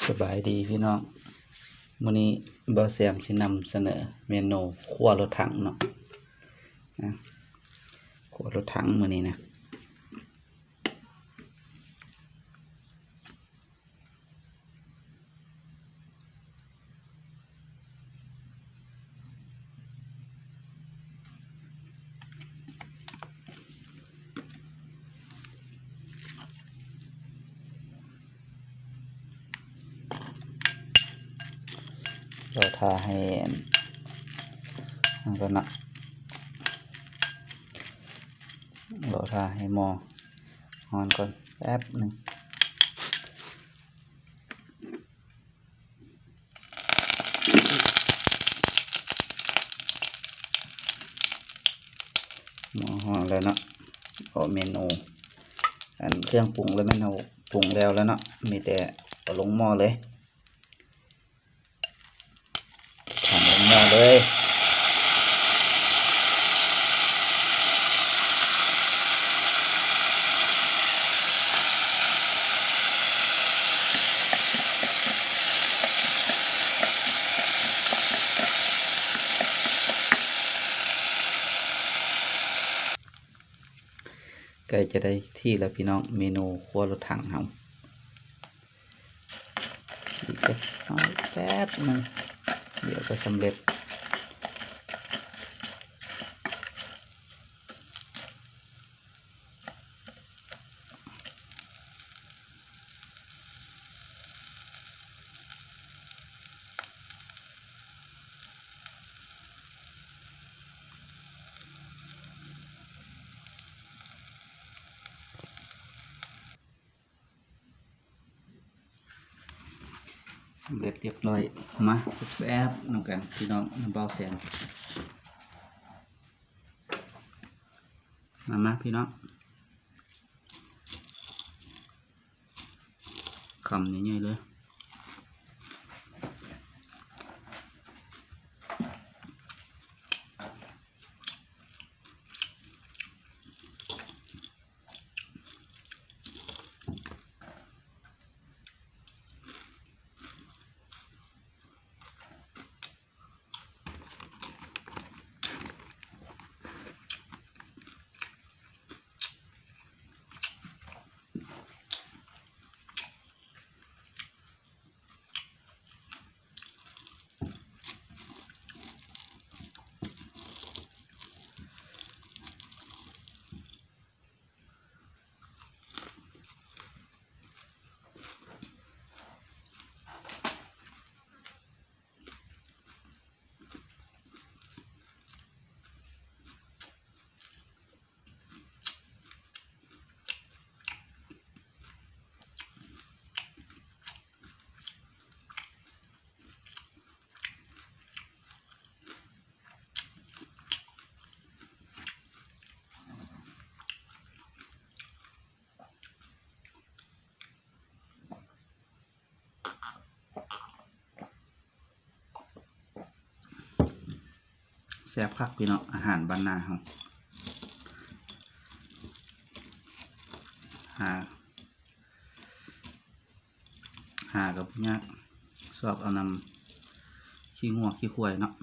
สบายดีพี่น้องมื้อนี้บ่าวแซมสินำเสนอเมนูคั่วรถถังเนาะคั่วรถถังมื้อนี้นะเราทาให้มันก็นะเราทาให้หม้อร้อนก่อนแป๊บหนึ่งหม้อร้อนแล้วเนาะเอาเมนูเครื่องปรุงแล้วแม่นเอาปรุงแล้วเนาะมีแต่เอาลงหม้อเลยทำลงหม้อเลยใกล้จะได้ที่แล้วพี่น้องเมนูคั่วรถถังเราอีกแป๊บนึงเดี๋ยวก็สำเร็จเรียบร้อยมาแซ่บๆนำกันพี่น้องน้ำเบาแสนมาพี่น้องคำใหญ่ๆเลยแซ่บคักพี่น้องอาหารบ้านนาครับหากับเนี้ยชอบเอานำขี้งัวขี้ควายเนาะ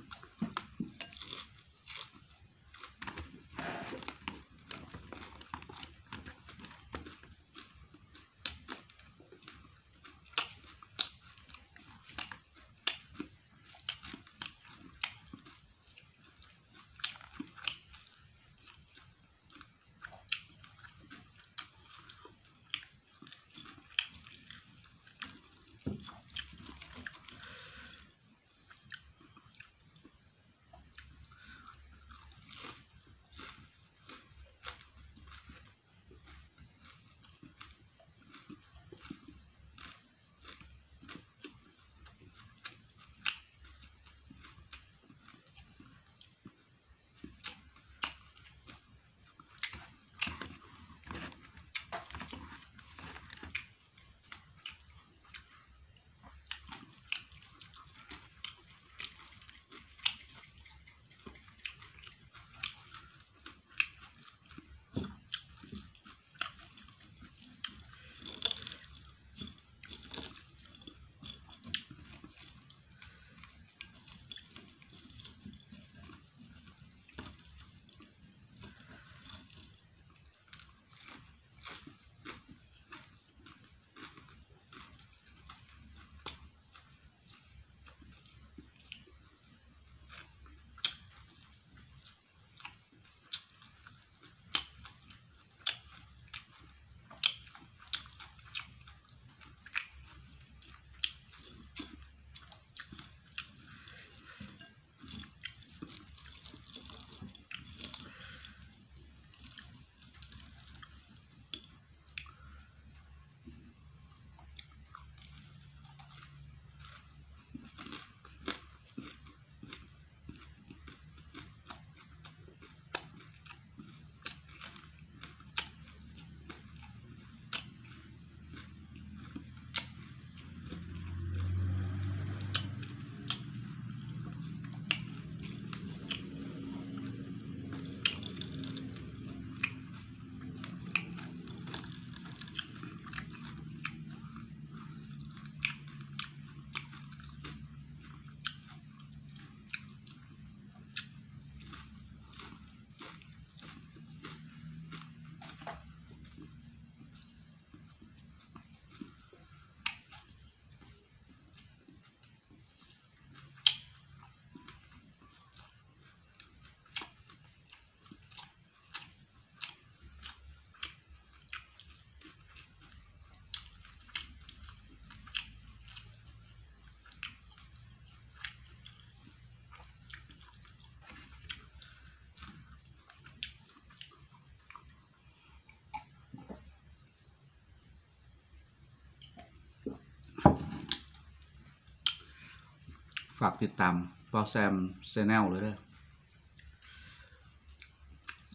ฝากติดตามเบาแซมชาแนลเลยเด้อ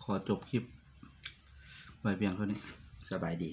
ขอจบคลิปไว้เพียงเท่านี้สบายดี